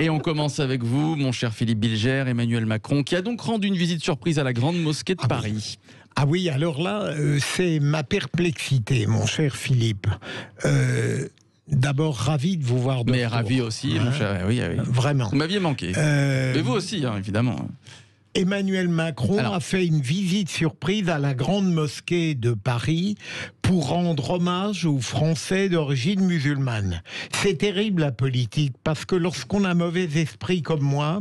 Et on commence avec vous, mon cher Philippe Bilger, Emmanuel Macron, qui a donc rendu une visite surprise à la Grande Mosquée de Paris. Ah oui, alors là, c'est ma perplexité, mon cher Philippe. D'abord, ravi de vous voir de Mais retour. ravi aussi, mon cher. Oui, oui. Vraiment. Vous m'aviez manqué. Mais vous aussi, hein, évidemment. Emmanuel Macron a fait une visite surprise à la Grande Mosquée de Paris pour rendre hommage aux Français d'origine musulmane. C'est terrible la politique, parce que lorsqu'on a mauvais esprit comme moi,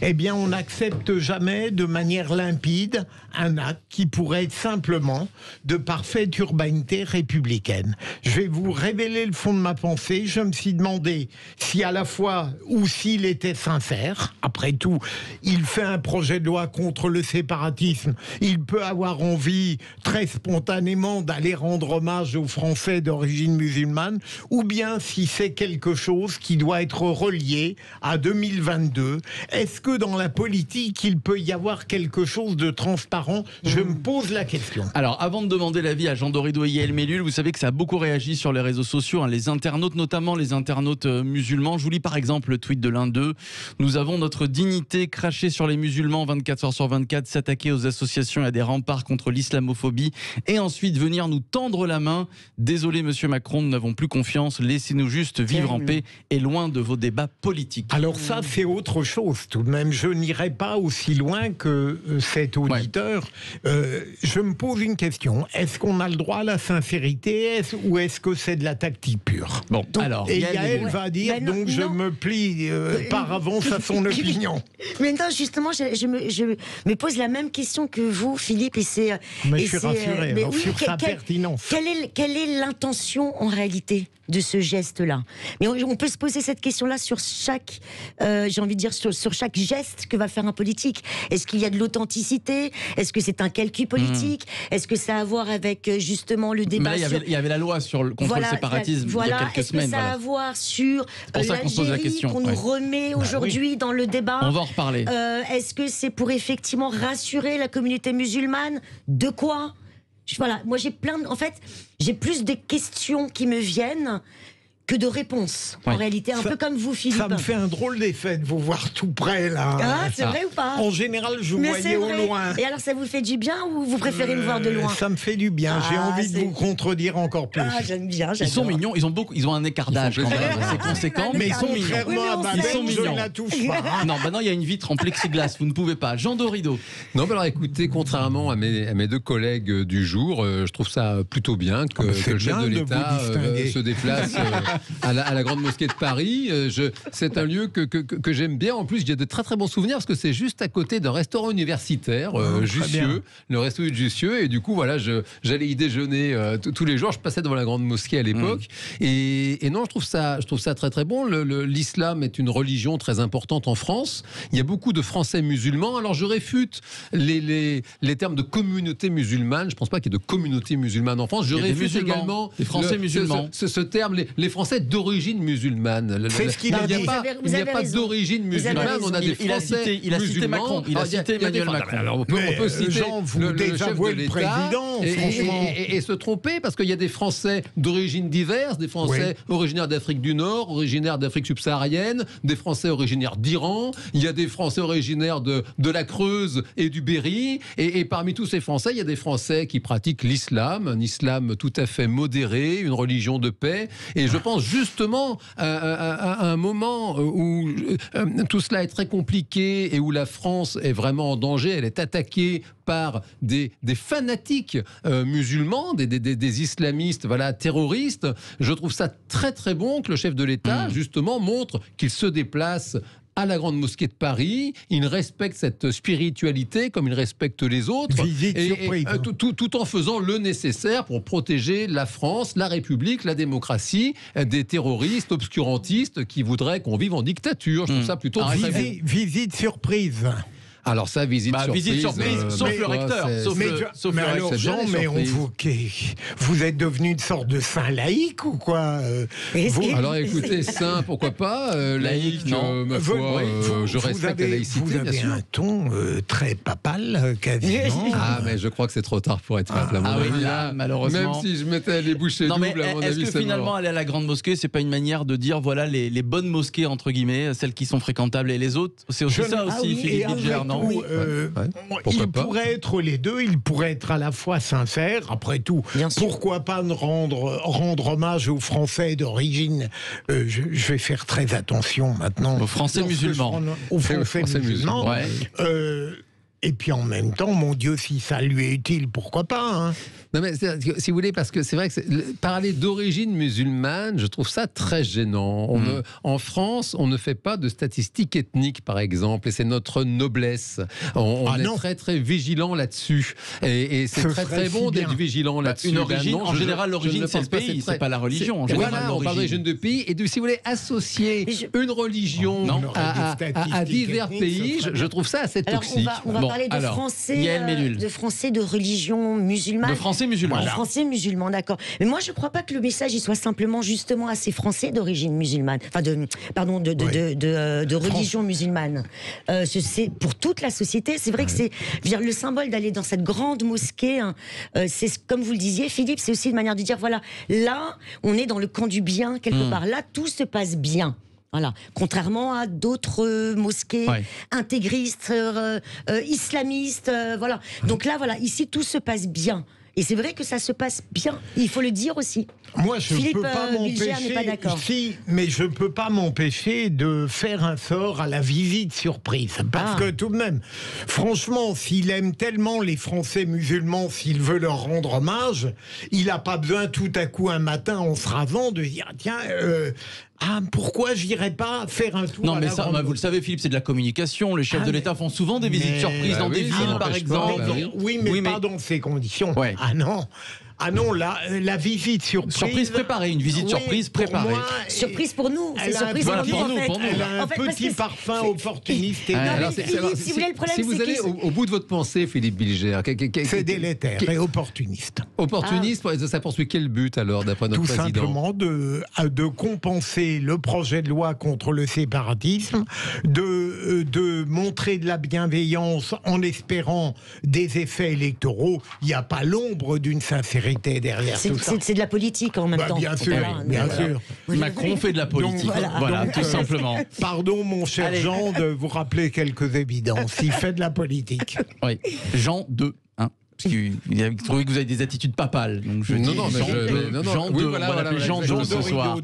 eh bien on n'accepte jamais de manière limpide un acte qui pourrait être simplement de parfaite urbanité républicaine. Je vais vous révéler le fond de ma pensée. Je me suis demandé si à la fois, ou s'il était sincère, après tout, il fait un projet de loi contre le séparatisme, il peut avoir envie très spontanément d'aller rendre hommage aux Français d'origine musulmane, ou bien si c'est quelque chose qui doit être relié à 2022. Est-ce que dans la politique, il peut y avoir quelque chose de transparent? Je me pose la question. Alors, avant de demander l'avis à Jean Dorido et Yael Mellul, vous savez que ça a beaucoup réagi sur les réseaux sociaux, hein, les internautes, notamment les internautes musulmans. Je vous lis par exemple le tweet de l'un d'eux. Nous avons notre dignité, cracher sur les musulmans 24 heures sur 24, s'attaquer aux associations et à des remparts contre l'islamophobie et ensuite venir nous tendre la main. Désolé monsieur Macron, nous n'avons plus confiance, laissez-nous juste vivre en paix et loin de vos débats politiques. Alors ça c'est autre chose tout de même, je n'irai pas aussi loin que cet auditeur. Je me pose une question, est-ce qu'on a le droit à la sincérité ou est-ce que c'est de la tactique pure? Bon, donc, alors, et Yael va dire, non, donc je me plie par avance à son opinion. Mais non, justement, je me pose la même question que vous, Philippe, et c'est... Mais je suis rassuré sur sa pertinence. Quelle est l'intention en réalité de ce geste-là? Mais on peut se poser cette question-là sur chaque, j'ai envie de dire, sur chaque geste que va faire un politique. Est-ce qu'il y a de l'authenticité? Est-ce que c'est un calcul politique? Est-ce que ça a à voir avec justement le débat? Mais là, il y avait la loi contre le séparatisme il y a quelques semaines. Est-ce que ça a à voir sur l'Algérie qu'on nous remet aujourd'hui dans le débat? On va en reparler. Est-ce que c'est pour effectivement rassurer la communauté musulmane? De quoi? Voilà, moi j'ai plus de questions qui me viennent que de réponses, en réalité, un peu comme vous, Philippe. Ça me fait un drôle d'effet de vous voir tout près, là. Ah, c'est vrai ou pas? En général, je vous voyais au loin. Et alors, ça vous fait du bien ou vous préférez me voir de loin? Ça me fait du bien. J'ai envie de vous contredire encore plus. Ah, j'aime bien, Ils sont mignons, ils ont un écart d'âge quand même assez conséquent, mais ils sont mignons. Ils sont mignons. Je ne la touche pas. Non, bah non, il y a une vitre en plexiglas, vous ne pouvez pas. Jean Dorido. Non, mais alors écoutez, contrairement à mes deux collègues du jour, je trouve ça plutôt bien que le chef de l'État se déplace à la Grande Mosquée de Paris. C'est un lieu que j'aime bien. En plus, j'ai de très très bons souvenirs parce que c'est juste à côté d'un restaurant universitaire, Jussieu, le resto de Jussieu. Et du coup, voilà, j'allais y déjeuner tous les jours. Je passais devant la Grande Mosquée à l'époque. Et non, je trouve ça très très bon. L'islam est une religion très importante en France. Il y a beaucoup de Français musulmans. Alors, je réfute les termes de communauté musulmane. Je ne pense pas qu'il y ait de communauté musulmane en France. Je réfute également les Français musulmans. Ce terme, les Français d'origine musulmane. C'est ce qu'il a dit. Il n'y a pas d'origine musulmane, on a des Français il a cité Macron, il a cité Emmanuel Macron. Alors on peut citer Jean, le chef de l'État et se tromper parce qu'il y a des Français d'origine diverses, des Français originaires d'Afrique du Nord, originaires d'Afrique subsaharienne, des Français originaires d'Iran, il y a des Français originaires de la Creuse et du Berry, et parmi tous ces Français, il y a des Français qui pratiquent l'islam, un islam tout à fait modéré, une religion de paix, et je pense justement à un moment où tout cela est très compliqué et où la France est vraiment en danger, elle est attaquée par des fanatiques musulmans, des islamistes terroristes. Je trouve ça très très bon que le chef de l'État justement montre qu'il se déplace à la Grande Mosquée de Paris, il respecte cette spiritualité comme il respecte les autres, tout en faisant le nécessaire pour protéger la France, la République, la démocratie des terroristes obscurantistes qui voudraient qu'on vive en dictature. Je trouve ça plutôt très bon. Visite surprise. Alors ça, visite surprise, sauf le recteur. Vous êtes devenu une sorte de saint laïque ou quoi Alors écoutez, saint, pourquoi pas, laïque, ma foi, je respecte la laïcité. Vous avez un ton très papal, quasiment. Ah, mais je crois que c'est trop tard pour être pape, malheureusement. Même si je mettais les bouchées doubles, à mon avis, est-ce que finalement aller à la grande mosquée, c'est pas une manière de dire voilà les bonnes mosquées entre guillemets, celles qui sont fréquentables, et les autres, c'est aussi ça aussi, Philippe Bilger, non? Il pourrait être les deux, il pourrait être à la fois sincère, après tout, pourquoi pas rendre hommage aux Français d'origine, je vais faire très attention maintenant. Aux Français musulmans. Aux Français musulmans. Et puis en même temps, mon Dieu, si ça lui est utile, pourquoi pas, hein. Non mais si vous voulez, parce que c'est vrai que parler d'origine musulmane, je trouve ça très gênant. En France, on ne fait pas de statistiques ethniques, par exemple, et c'est notre noblesse. On est très très vigilant là-dessus, et c'est très très bon d'être vigilant là-dessus. Une origine, en général, l'origine c'est le pays, c'est pas la religion. En général, voilà, on parle d'origine de pays, et si vous voulez associer une religion à divers pays, je trouve ça assez toxique. On va parler de Français de religion musulmane. De Français musulmans. Voilà. Français musulmans, d'accord. Mais moi, je ne crois pas que le message il soit simplement justement à ces Français d'origine musulmane, enfin de religion musulmane. C'est pour toute la société. C'est vrai que c'est le symbole d'aller dans cette grande mosquée. Hein, c'est comme vous le disiez, Philippe, c'est aussi une manière de dire voilà, là, on est dans le camp du bien quelque part. Là, tout se passe bien. Voilà. Contrairement à d'autres mosquées intégristes, islamistes, voilà. Donc là, voilà, ici tout se passe bien. Et c'est vrai que ça se passe bien. Il faut le dire aussi. Moi, je ne peux pas m'empêcher. Mais je ne peux pas m'empêcher de faire un sort à la visite surprise. Parce que tout de même, franchement, s'il aime tellement les Français musulmans, s'il veut leur rendre hommage, il n'a pas besoin tout à coup un matin en se rasant de dire tiens. Pourquoi j'irais pas faire un tour? Non, mais ça, vous le savez, Philippe, c'est de la communication. Les chefs de l'État font souvent des visites surprises dans des villes, par exemple. Oui, mais pas dans ces conditions. Ah non, la visite surprise. Surprise préparée, une visite surprise préparée. Moi, surprise pour nous. C'est surprise pour nous. Elle a un petit parfum opportuniste. Si vous allez au bout de votre pensée, Philippe Bilger, c'est délétère et opportuniste. Opportuniste, ça poursuit quel but alors, d'après notre président? Tout simplement de compenser le projet de loi contre le séparatisme, de montrer de la bienveillance en espérant des effets électoraux. Il n'y a pas l'ombre d'une sincérité derrière tout ça. C'est de la politique en même temps. Bien sûr, bien sûr. Macron fait de la politique. Donc, tout simplement. Pardon, mon cher Jean, de vous rappeler quelques évidences. Il fait de la politique. Oui. Jean 2. Parce qu'il a trouvé que vous avez des attitudes papales. Donc je dis Jean 2, Jean 2 ce soir.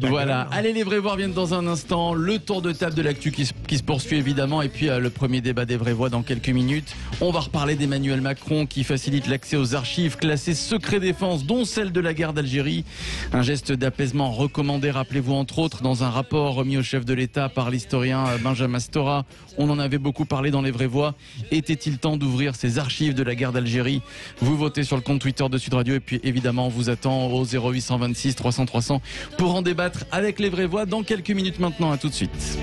Voilà. Allez, les vrais voix viennent dans un instant. Le tour de table de l'actu qui se poursuit évidemment. Et puis le premier débat des vrais voix dans quelques minutes. On va reparler d'Emmanuel Macron qui facilite l'accès aux archives classées secret défense, dont celle de la guerre d'Algérie. Un geste d'apaisement recommandé, rappelez-vous, entre autres, dans un rapport remis au chef de l'État par l'historien Benjamin Stora. On en avait beaucoup parlé dans les vraies voix. Était-il temps d'ouvrir ces archives de la guerre d'Algérie? Vous votez sur le compte Twitter de Sud Radio, et puis évidemment on vous attend au 0826 300 300 pour en débattre avec les vraies voix dans quelques minutes maintenant. À tout de suite.